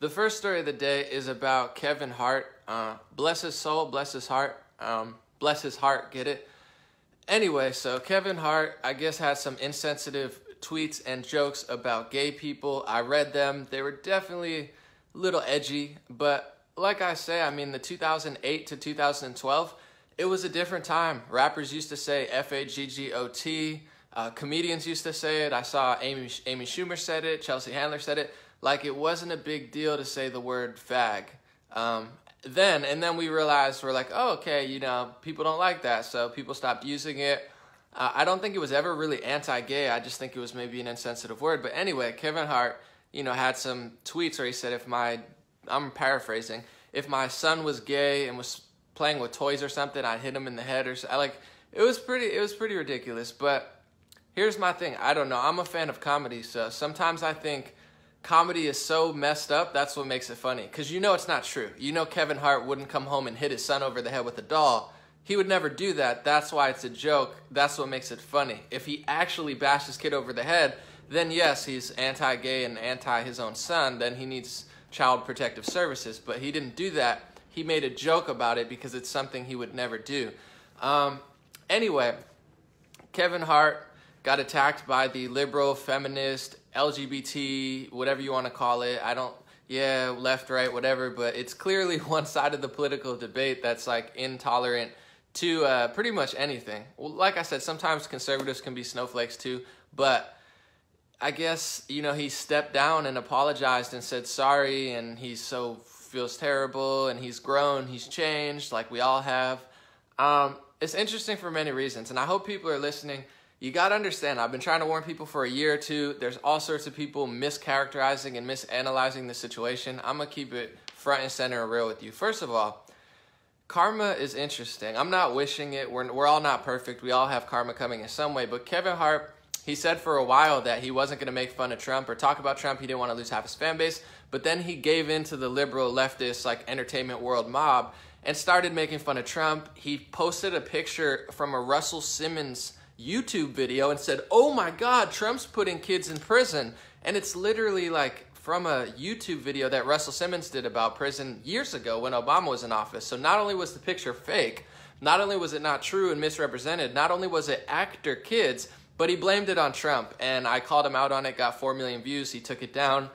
The first story of the day is about Kevin Hart. Bless his soul, bless his heart. Bless his heart, get it? Anyway, so Kevin Hart, I guess, had some insensitive tweets and jokes about gay people. I read them. They were definitely a little edgy, but like I say, I mean, the 2008 to 2012, it was a different time. Rappers used to say F-A-G-G-O-T. Comedians used to say it. I saw Amy Schumer said it. Chelsea Handler said it. Like, it wasn't a big deal to say the word fag. Then we realized, we're like, oh, okay, you know, people don't like that, so people stopped using it. I don't think it was ever really anti-gay. I just think it was maybe an insensitive word. But anyway, Kevin Hart, you know, had some tweets where he said, I'm paraphrasing, if my son was gay and was playing with toys or something, I'd hit him in the head or something. Like, it was pretty ridiculous. But here's my thing. I don't know. I'm a fan of comedy, so sometimes I think comedy is so messed up, that's what makes it funny. Because you know it's not true. You know Kevin Hart wouldn't come home and hit his son over the head with a doll. He would never do that. That's why it's a joke. That's what makes it funny. If he actually bashed his kid over the head, then yes, he's anti-gay and anti his own son. Then he needs child protective services. But he didn't do that. He made a joke about it because it's something he would never do. Anyway, Kevin Hart got attacked by the liberal, feminist, LGBT, whatever you want to call it. Left, right, whatever. But it's clearly one side of the political debate that's like intolerant to pretty much anything. Well, like I said, sometimes conservatives can be snowflakes too, but I guess, you know, he stepped down and apologized and said sorry, and he feels terrible, and he's grown, he's changed, like we all have. It's interesting for many reasons, and I hope people are listening. You got to understand, I've been trying to warn people for a year or two. There's all sorts of people mischaracterizing and misanalyzing the situation. I'm going to keep it front and center and real with you. First of all, karma is interesting. I'm not wishing it. We're all not perfect. We all have karma coming in some way. But Kevin Hart, he said for a while that he wasn't going to make fun of Trump or talk about Trump. He didn't want to lose half his fan base. But then he gave in to the liberal leftist, like, entertainment world mob and started making fun of Trump. He posted a picture from a Russell Simmons YouTube video and said, oh my God, Trump's putting kids in prison. And it's literally like from a YouTube video that Russell Simmons did about prison years ago when Obama was in office. So not only was the picture fake, not only was it not true and misrepresented, not only was it actor kids, but he blamed it on Trump. And I called him out on it, got 4 million views, he took it down.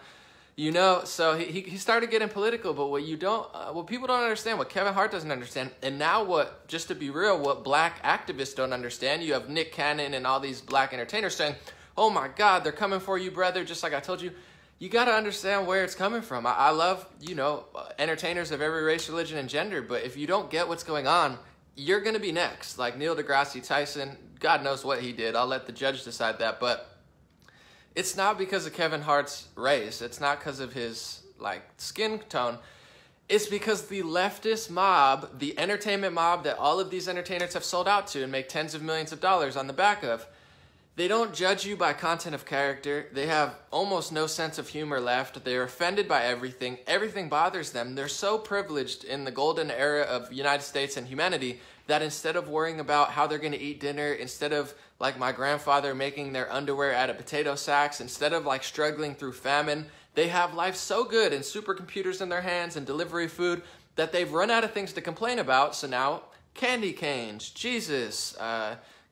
You know, so he started getting political, but what people don't understand, what Kevin Hart doesn't understand, and now just to be real, what black activists don't understand, you have Nick Cannon and all these black entertainers saying, oh my God, they're coming for you, brother, just like I told you. You got to understand where it's coming from. I love, you know, entertainers of every race, religion, and gender, but if you don't get what's going on, you're going to be next. Like Neil deGrasse Tyson, God knows what he did. I'll let the judge decide that, but it's not because of Kevin Hart's race. It's not because of his, like, skin tone. It's because the leftist mob, the entertainment mob that all of these entertainers have sold out to and make tens of millions of dollars on the back of, they don't judge you by content of character. They have almost no sense of humor left. They're offended by everything. Everything bothers them. They're so privileged in the golden era of United States and humanity that instead of worrying about how they're going to eat dinner, instead of, like my grandfather, making their underwear out of potato sacks, instead of, like, struggling through famine, they have life so good and supercomputers in their hands and delivery food that they've run out of things to complain about. So now, candy canes, Jesus,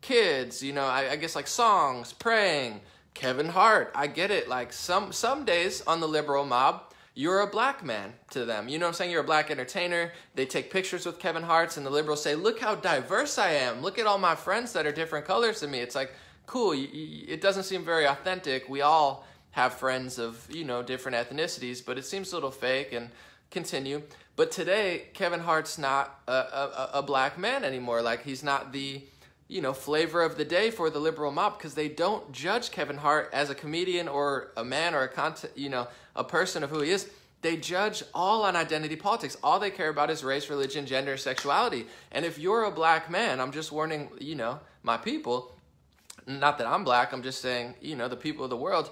kids, you know, I guess, like, songs, praying, Kevin Hart. I get it. Like, some days on the liberal mob, you're a black man to them. You know what I'm saying? You're a black entertainer. They take pictures with Kevin Hart's, and the liberals say, look how diverse I am. Look at all my friends that are different colors than me. It's like, cool. It doesn't seem very authentic. We all have friends of, you know, different ethnicities, but it seems a little fake, and continue. But today, Kevin Hart's not a black man anymore. Like, he's not the, you know, flavor of the day for the liberal mob, because they don't judge Kevin Hart as a comedian or a man or a person of who he is. They judge all on identity politics. All they care about is race, religion, gender, sexuality. And if you're a black man, I'm just warning, you know, my people, not that I'm black, I'm just saying, you know, the people of the world,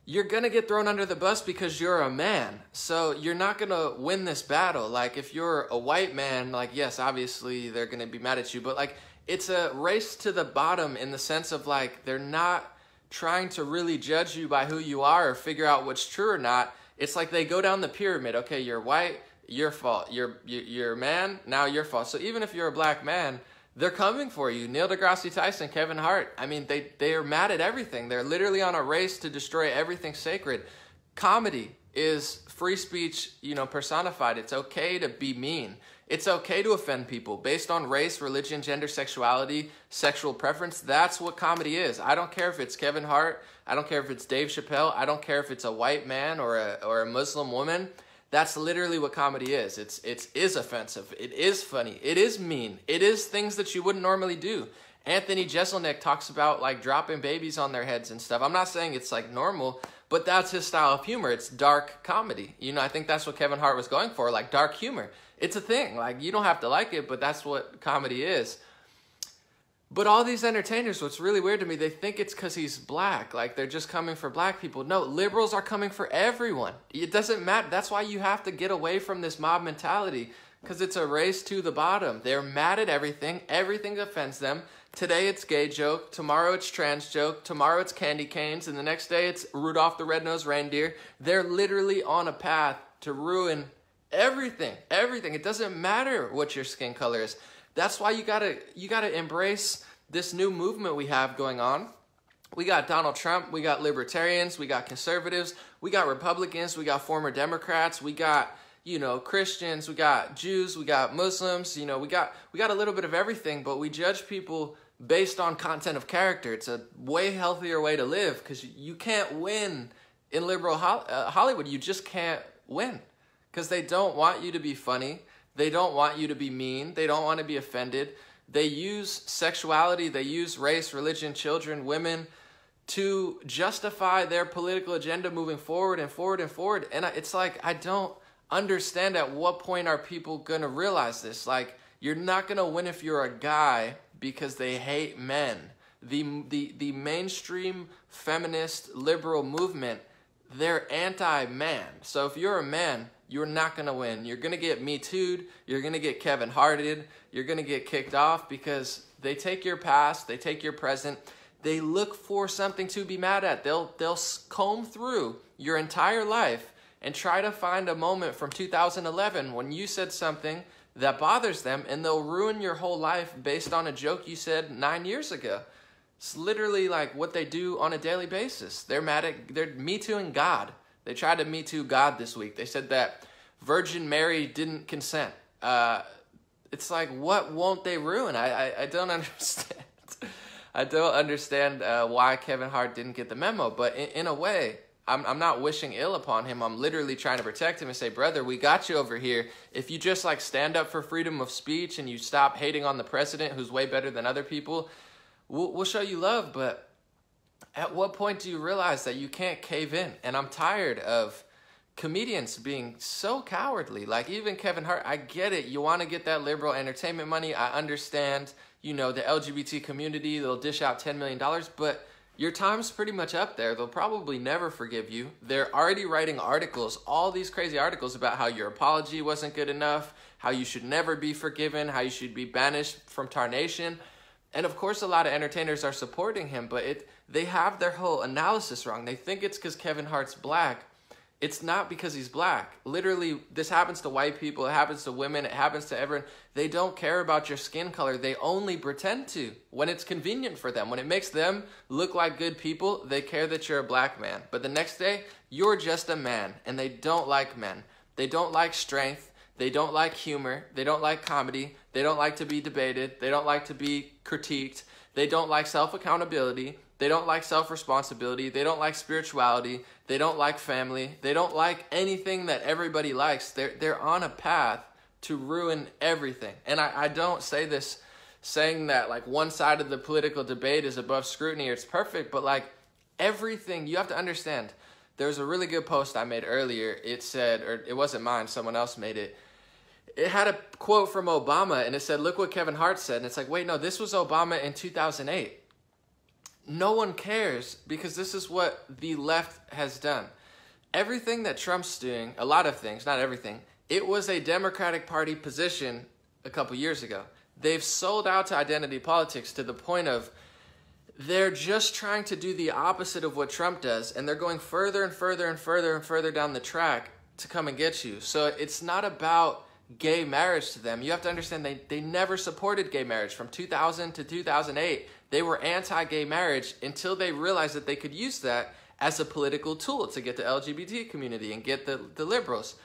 you're going to get thrown under the bus because you're a man. So you're not going to win this battle. Like, if you're a white man, like, yes, obviously they're going to be mad at you, but, like, it's a race to the bottom in the sense of, like, they're not trying to really judge you by who you are or figure out what's true or not. It's like they go down the pyramid. Okay, you're white, your fault. You're a man, now your fault. So even if you're a black man, they're coming for you. Neil deGrasse Tyson, Kevin Hart. I mean, they are mad at everything. They're literally on a race to destroy everything sacred. Comedy is free speech, personified. It's okay to be mean. It's okay to offend people based on race, religion, gender, sexuality, sexual preference. That's what comedy is. I don't care if it's Kevin Hart. I don't care if it's Dave Chappelle. I don't care if it's a white man or a Muslim woman. That's literally what comedy is. It is offensive. It is funny. It is mean. It is things that you wouldn't normally do. Anthony Jeselnik talks about like dropping babies on their heads and stuff. I'm not saying it's like normal, but that's his style of humor. It's dark comedy. I think that's what Kevin Hart was going for, like dark humor. It's a thing. Like, you don't have to like it, but that's what comedy is. But all these entertainers, what's really weird to me, they think it's because he's black. Like, they're just coming for black people. No, liberals are coming for everyone. It doesn't matter. That's why you have to get away from this mob mentality, because it's a race to the bottom. They're mad at everything. Everything offends them. Today it's gay joke. Tomorrow it's trans joke. Tomorrow it's candy canes. And the next day it's Rudolph the Red-Nosed Reindeer. They're literally on a path to ruin everything. Everything. It doesn't matter what your skin color is. That's why you gotta embrace this new movement we have going on. We got Donald Trump, we got libertarians, we got conservatives, we got Republicans, we got former Democrats, we got, Christians, we got Jews, we got Muslims, we got a little bit of everything, but we judge people based on content of character. It's a way healthier way to live, because you can't win in liberal Hollywood. You just can't win, because they don't want you to be funny. They don't want you to be mean. They don't want to be offended. They use sexuality, they use race, religion, children, women to justify their political agenda moving forward and forward and forward. And it's like, I don't understand at what point are people going to realize this. Like, you're not going to win if you're a guy because they hate men. The mainstream feminist liberal movement, they're anti-man. So if you're a man, you're not going to win. You're going to get Me Too'd. You're going to get Kevin Harted. You're going to get kicked off, because they take your past, they take your present, they look for something to be mad at. They'll comb through your entire life and try to find a moment from 2011 when you said something that bothers them, and they'll ruin your whole life based on a joke you said 9 years ago. It's literally like what they do on a daily basis. They're Me Too'ing God. They tried to Me Too God this week. They said that Virgin Mary didn't consent. It's like, what won't they ruin? I don't understand. I don't understand why Kevin Hart didn't get the memo. But in a way, I'm not wishing ill upon him. I'm literally trying to protect him and say, brother, we got you over here. If you just like stand up for freedom of speech and you stop hating on the president, who's way better than other people, we'll show you love. But at what point do you realize that you can't cave in? And I'm tired of comedians being so cowardly. Like, even Kevin Hart, I get it. You want to get that liberal entertainment money. I understand, the LGBT community, they'll dish out $10 million, but your time's pretty much up there. They'll probably never forgive you. They're already writing articles, all these crazy articles about how your apology wasn't good enough, how you should never be forgiven, how you should be banished from Tarnation. And of course, a lot of entertainers are supporting him, but they have their whole analysis wrong. They think it's because Kevin Hart's black. It's not because he's black. Literally, this happens to white people. It happens to women. It happens to everyone. They don't care about your skin color. They only pretend to when it's convenient for them. When it makes them look like good people, they care that you're a black man. But the next day, you're just a man, and they don't like men. They don't like strength. They don't like humor. They don't like comedy. They don't like to be debated. They don't like to be critiqued. They don't like self-accountability. They don't like self-responsibility. They don't like spirituality. They don't like family. They don't like anything that everybody likes. They're on a path to ruin everything. And I don't say this saying that like one side of the political debate is above scrutiny or it's perfect, but like everything, you have to understand. There's a really good post I made earlier. It said, or it wasn't mine, someone else made it. It had a quote from Obama, and it said, look what Kevin Hart said. And it's like, wait, no, this was Obama in 2008. No one cares, because this is what the left has done. Everything that Trump's doing, a lot of things, not everything, it was a Democratic Party position a couple years ago. They've sold out to identity politics to the point of they're just trying to do the opposite of what Trump does, and they're going further and further and further and further down the track to come and get you. So it's not about gay marriage to them. You have to understand they never supported gay marriage. From 2000 to 2008, they were anti-gay marriage until they realized that they could use that as a political tool to get the LGBT community and get the liberals.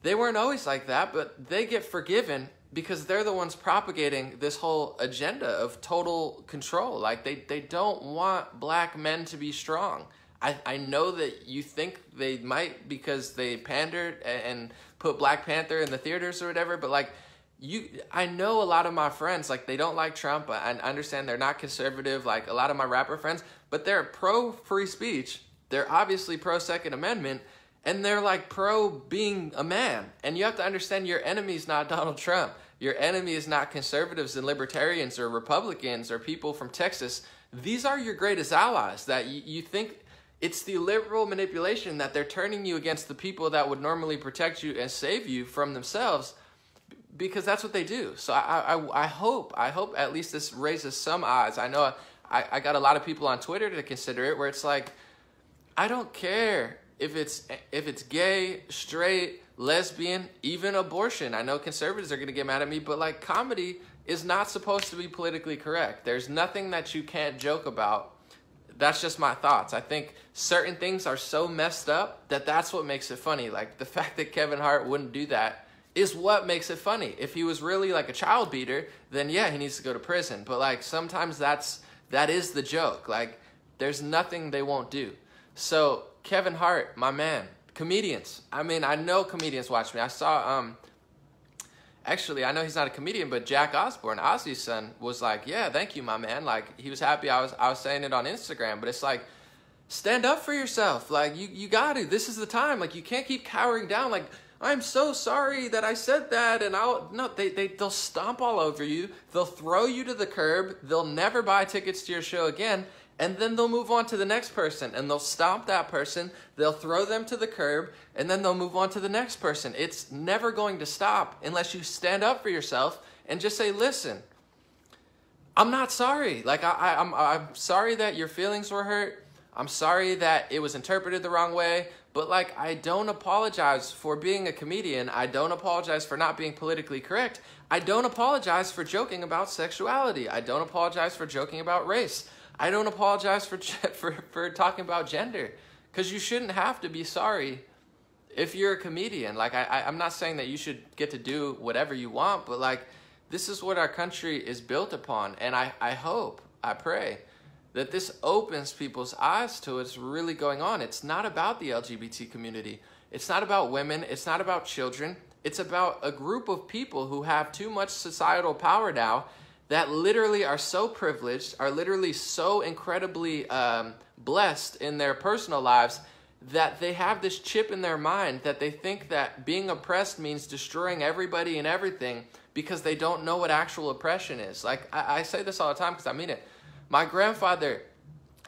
They weren't always like that, but they get forgiven because they're the ones propagating this whole agenda of total control. Like, they don't want black men to be strong. I know that you think they might because they pandered and put Black Panther in the theaters or whatever, but like, I know a lot of my friends, like, they don't like Trump. I understand they're not conservative, like a lot of my rapper friends, but they're pro-free speech. They're obviously pro-Second Amendment, and they're like pro being a man. And you have to understand your enemy's not Donald Trump. Your enemy is not conservatives and libertarians or Republicans or people from Texas. These are your greatest allies that you think it's the liberal manipulation that they're turning you against the people that would normally protect you and save you from themselves, because that's what they do. So I hope at least this raises some eyes. I know I got a lot of people on Twitter to consider it, where it's like, I don't care if it's gay, straight, lesbian, even abortion. I know conservatives are going to get mad at me, but like, comedy is not supposed to be politically correct. There's nothing that you can't joke about. That's just my thoughts. I think certain things are so messed up that that's what makes it funny. Like, the fact that Kevin Hart wouldn't do that is what makes it funny. If he was really like a child beater, then yeah, he needs to go to prison. But like, sometimes that is the joke. Like, there's nothing they won't do. So Kevin Hart, my man. Comedians. I mean, I know comedians watch me. I saw, actually, I know he's not a comedian, but Jack Osborne, Ozzy's son, was like, yeah, thank you, my man. Like, he was happy I was saying it on Instagram, but it's like, stand up for yourself. Like, you got to. This is the time. Like, you can't keep cowering down. Like, I'm so sorry that I said that, and they'll stomp all over you. They'll throw you to the curb. They'll never buy tickets to your show again. And then they'll move on to the next person, and they'll stomp that person, they'll throw them to the curb, and then they'll move on to the next person. It's never going to stop unless you stand up for yourself and just say, listen, I'm not sorry. Like, I'm sorry that your feelings were hurt. I'm sorry that it was interpreted the wrong way. But like, I don't apologize for being a comedian. I don't apologize for not being politically correct. I don't apologize for joking about sexuality. I don't apologize for joking about race. I don't apologize for talking about gender, because you shouldn't have to be sorry if you're a comedian. Like, I'm not saying that you should get to do whatever you want, but like, this is what our country is built upon. And I hope, I pray that this opens people's eyes to what's really going on. It's not about the LGBT community. It's not about women. It's not about children. It's about a group of people who have too much societal power now, that literally are so privileged, are literally so incredibly blessed in their personal lives, that they have this chip in their mind that they think that being oppressed means destroying everybody and everything, because they don't know what actual oppression is. Like, I say this all the time because I mean it. My grandfather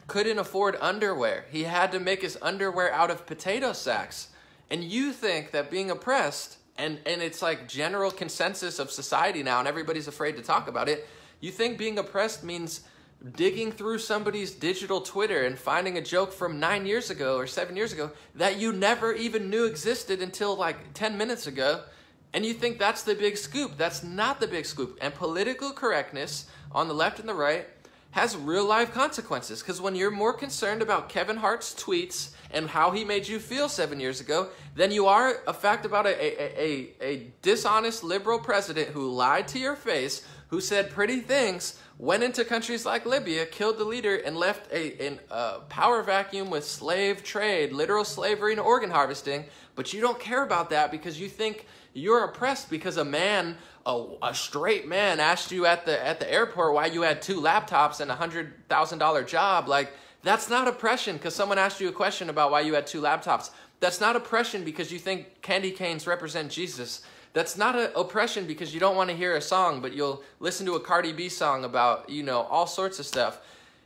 couldn't afford underwear. He had to make his underwear out of potato sacks. And you think that being oppressed, and it's like general consensus of society now, and everybody's afraid to talk about it, you think being oppressed means digging through somebody's digital Twitter and finding a joke from 9 years ago or 7 years ago that you never even knew existed until like 10 minutes ago, and you think that's the big scoop. That's not the big scoop. And political correctness on the left and the right has real life consequences, because when you're more concerned about Kevin Hart's tweets and how he made you feel 7 years ago than you are a fact about a dishonest liberal president who lied to your face, who said pretty things, went into countries like Libya, killed the leader, and left a power vacuum with slave trade, literal slavery and organ harvesting, but you don't care about that because you think you're oppressed because a man, a straight man, asked you at the airport why you had 2 laptops and a $100,000 job. Like, that's not oppression because someone asked you a question about why you had 2 laptops. That's not oppression because you think candy canes represent Jesus. That's not oppression because you don't want to hear a song, but you'll listen to a Cardi B song about, you know, all sorts of stuff.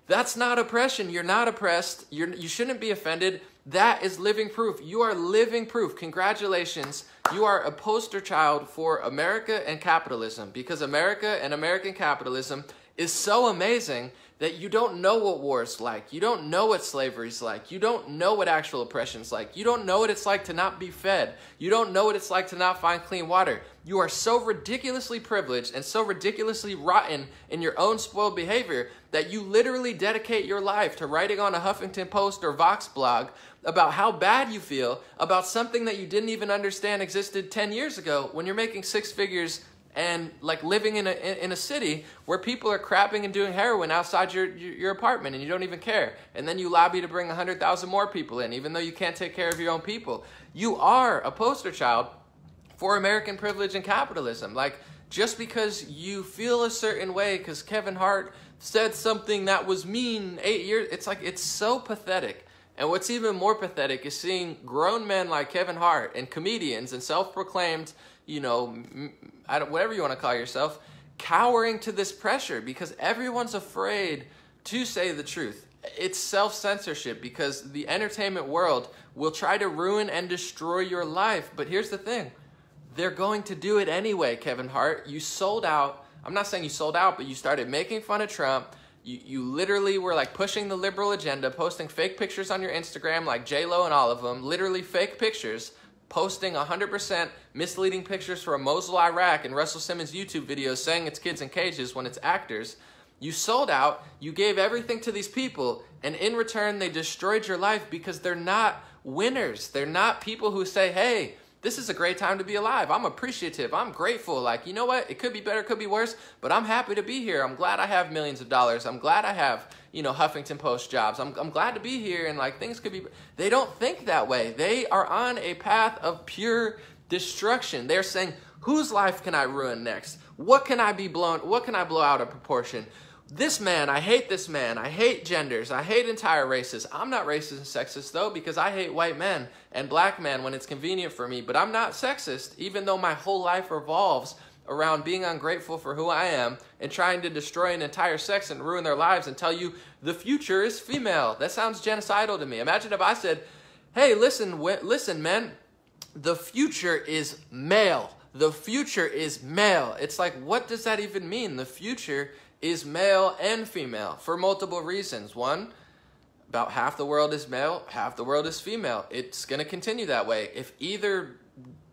That's not oppression. You're not oppressed. You shouldn't be offended. That is living proof. You are living proof. Congratulations. You are a poster child for America and capitalism, because America and American capitalism is so amazing that you don't know what war is like. You don't know what slavery is like. You don't know what actual oppression is like. You don't know what it's like to not be fed. You don't know what it's like to not find clean water. You are so ridiculously privileged and so ridiculously rotten in your own spoiled behavior that you literally dedicate your life to writing on a Huffington Post or Vox blog about how bad you feel about something that you didn't even understand existed 10 years ago when you're making six figures and like living in a city where people are crapping and doing heroin outside your apartment and you don't even care. And then you lobby to bring 100,000 more people in, even though you can't take care of your own people. You are a poster child for American privilege and capitalism. Like, just because you feel a certain way because Kevin Hart said something that was mean 8 years, it's like, it's so pathetic. And what's even more pathetic is seeing grown men like Kevin Hart and comedians and self-proclaimed, you know, whatever you want to call yourself, cowering to this pressure because everyone's afraid to say the truth. It's self-censorship because the entertainment world will try to ruin and destroy your life. But here's the thing. They're going to do it anyway, Kevin Hart. You sold out. I'm not saying you sold out, but you started making fun of Trump. You literally were like pushing the liberal agenda, posting fake pictures on your Instagram like J-Lo and all of them, literally fake pictures, posting 100% misleading pictures from Mosul, Iraq, and Russell Simmons YouTube videos saying it's kids in cages when it's actors. You sold out, you gave everything to these people, and in return they destroyed your life because they're not winners. They're not people who say, hey, this is a great time to be alive. I'm appreciative. I'm grateful. Like, you know what? It could be better, it could be worse, but I'm happy to be here. I'm glad I have millions of dollars. I'm glad I have, you know, Huffington Post jobs. I'm glad to be here, and like things could be. They don't think that way. They are on a path of pure destruction. They're saying, whose life can I ruin next? What can I blow out of proportion? This man, I hate this man. I hate genders. I hate entire races. I'm not racist and sexist, though, because I hate white men and black men when it's convenient for me. But I'm not sexist, even though my whole life revolves around being ungrateful for who I am and trying to destroy an entire sex and ruin their lives and tell you the future is female. That sounds genocidal to me. Imagine if I said, hey, listen, men, the future is male. The future is male. It's like, what does that even mean? The future is male and female for multiple reasons. One, about half the world is male, half the world is female. It's going to continue that way. If either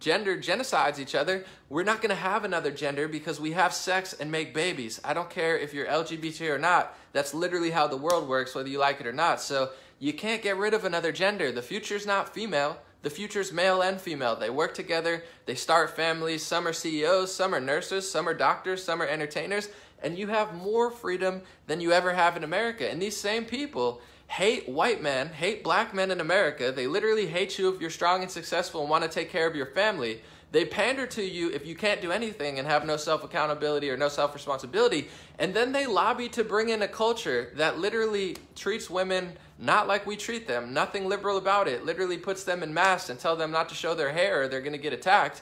gender genocides each other, we're not going to have another gender because we have sex and make babies. I don't care if you're LGBT or not. That's literally how the world works, whether you like it or not. So you can't get rid of another gender. The future's not female. The future's male and female. They work together. They start families. Some are CEOs, some are nurses, some are doctors, some are entertainers. And you have more freedom than you ever have in America. And these same people hate white men, hate black men in America. They literally hate you if you're strong and successful and want to take care of your family. They pander to you if you can't do anything and have no self-accountability or no self-responsibility. And then they lobby to bring in a culture that literally treats women not like we treat them. Nothing liberal about it. Literally puts them in masks and tell them not to show their hair or they're going to get attacked.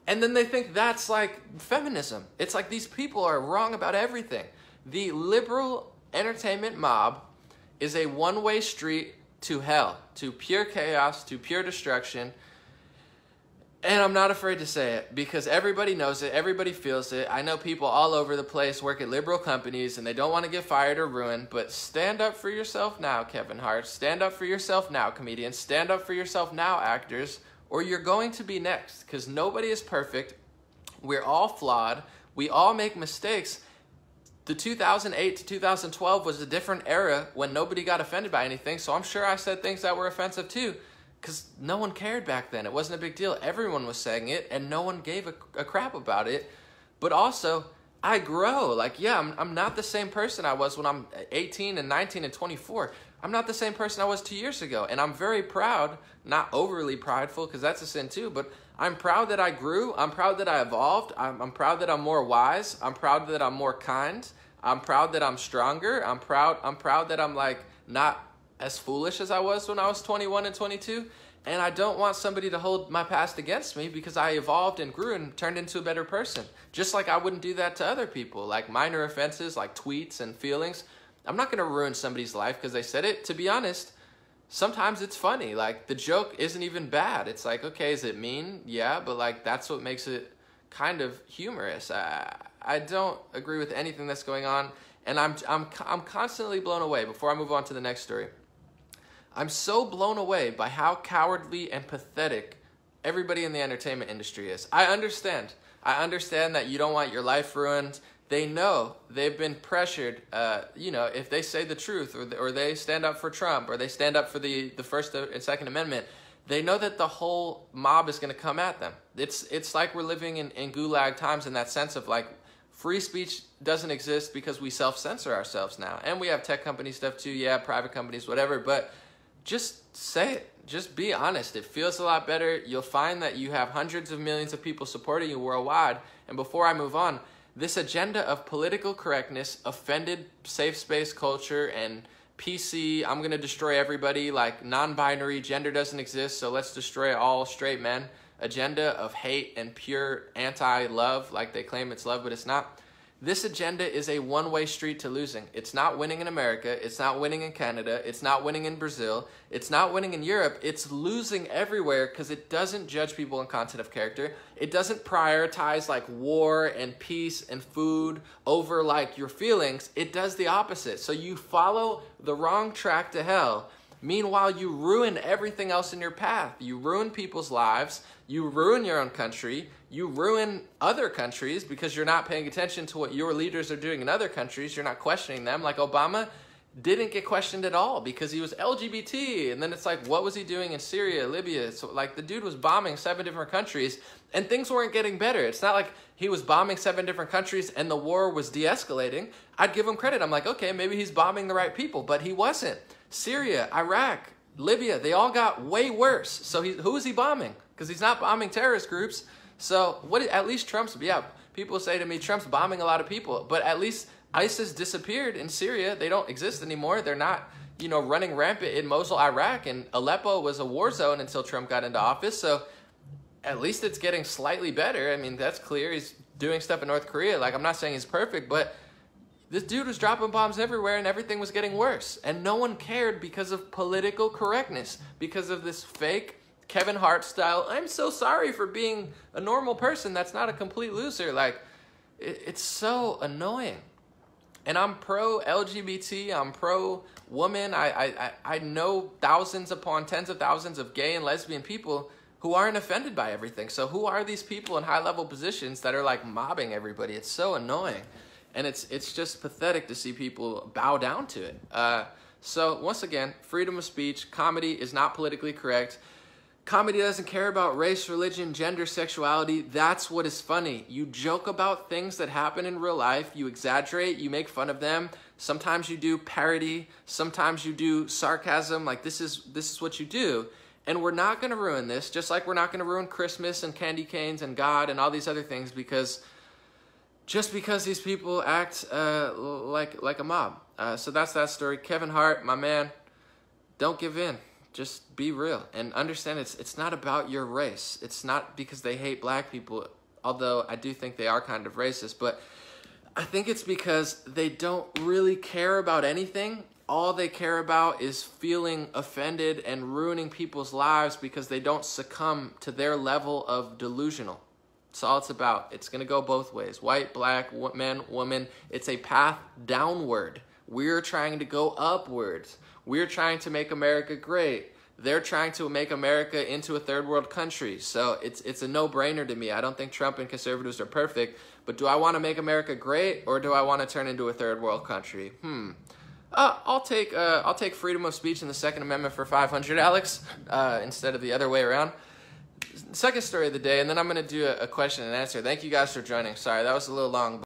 And then they think that's like feminism. It's like these people are wrong about everything. The liberal entertainment mob is a one-way street to hell, to pure chaos, to pure destruction. And I'm not afraid to say it because everybody knows it, everybody feels it. I know people all over the place work at liberal companies and they don't want to get fired or ruined, but stand up for yourself now, Kevin Hart. Stand up for yourself now, comedians. Stand up for yourself now, actors, or you're going to be next because nobody is perfect. We're all flawed. We all make mistakes. The 2008 to 2012 was a different era when nobody got offended by anything, so I'm sure I said things that were offensive too. Because no one cared back then. It wasn't a big deal. Everyone was saying it, and no one gave a crap about it. But also, I grow. Like, yeah, I'm not the same person I was when I'm 18 and 19 and 24. I'm not the same person I was 2 years ago. And I'm very proud, not overly prideful, because that's a sin too, but I'm proud that I grew. I'm proud that I evolved. I'm proud that I'm more wise. I'm proud that I'm more kind. I'm proud that I'm stronger. I'm proud that I'm, like, not as foolish as I was when I was 21 and 22, and I don't want somebody to hold my past against me because I evolved and grew and turned into a better person. Just like I wouldn't do that to other people, like minor offenses, like tweets and feelings. I'm not going to ruin somebody's life because they said it. To be honest, sometimes it's funny. Like, the joke isn't even bad. It's like, okay, is it mean? Yeah, but like that's what makes it kind of humorous. I don't agree with anything that's going on. And I'm constantly blown away. Before I move on to the next story, I'm so blown away by how cowardly and pathetic everybody in the entertainment industry is. I understand that you don't want your life ruined. They know they've been pressured, if they say the truth or they stand up for Trump or they stand up for the First and Second Amendment, they know that the whole mob is going to come at them. It's like we're living in gulag times in that sense of like free speech doesn't exist because we self-censor ourselves now. And we have tech company stuff too, yeah, private companies, whatever, but just say it. Just be honest. It feels a lot better. You'll find that you have hundreds of millions of people supporting you worldwide. And before I move on, this agenda of political correctness, offended safe space culture, and PC, I'm going to destroy everybody, like non-binary, gender doesn't exist, so let's destroy all straight men, agenda of hate and pure anti-love, like they claim it's love, but it's not. This agenda is a one-way street to losing. It's not winning in America. It's not winning in Canada. It's not winning in Brazil. It's not winning in Europe. It's losing everywhere because it doesn't judge people on content of character. It doesn't prioritize like war and peace and food over like your feelings. It does the opposite. So you follow the wrong track to hell. Meanwhile, you ruin everything else in your path. You ruin people's lives. You ruin your own country. You ruin other countries because you're not paying attention to what your leaders are doing in other countries. You're not questioning them. Like Obama didn't get questioned at all because he was LGBT. And then it's like, what was he doing in Syria, Libya? So like the dude was bombing 7 different countries and things weren't getting better. It's not like he was bombing 7 different countries and the war was de-escalating. I'd give him credit. I'm like, okay, maybe he's bombing the right people, but he wasn't. Syria, Iraq, Libya, they all got way worse. So who is he bombing? Because he's not bombing terrorist groups. So at least Trump's, people say to me, Trump's bombing a lot of people, but at least ISIS disappeared in Syria. They don't exist anymore. They're not, running rampant in Mosul, Iraq, and Aleppo was a war zone until Trump got into office. So at least it's getting slightly better. I mean, that's clear. He's doing stuff in North Korea. Like, I'm not saying he's perfect, but this dude was dropping bombs everywhere and everything was getting worse. And no one cared because of political correctness, because of this fake Kevin Hart style, I'm so sorry for being a normal person that's not a complete loser. Like, it's so annoying. And I'm pro-LGBT, I'm pro-woman. I know thousands upon tens of thousands of gay and lesbian people who aren't offended by everything. So who are these people in high-level positions that are like mobbing everybody? It's so annoying. And it's just pathetic to see people bow down to it. So once again, freedom of speech, comedy is not politically correct. Comedy doesn't care about race, religion, gender, sexuality. That's what is funny. You joke about things that happen in real life. You exaggerate. You make fun of them. Sometimes you do parody. Sometimes you do sarcasm. Like this is what you do. And we're not going to ruin this, just like we're not going to ruin Christmas and candy canes and God and all these other things because these people act like a mob. So that's that story. Kevin Hart, my man, don't give in. Just be real and understand it's not about your race. It's not because they hate black people, although I do think they are kind of racist, but I think it's because they don't really care about anything. All they care about is feeling offended and ruining people's lives because they don't succumb to their level of delusional. That's all it's about. It's going to go both ways. White, black, man, woman. It's a path downward. We're trying to go upwards. We're trying to make America great. They're trying to make America into a third world country. So it's a no-brainer to me. I don't think Trump and conservatives are perfect, but do I want to make America great or do I want to turn into a third world country? I'll take freedom of speech and the Second Amendment for 500, Alex, instead of the other way around. Second story of the day, and then I'm going to do a question and answer. Thank you guys for joining. Sorry, that was a little long.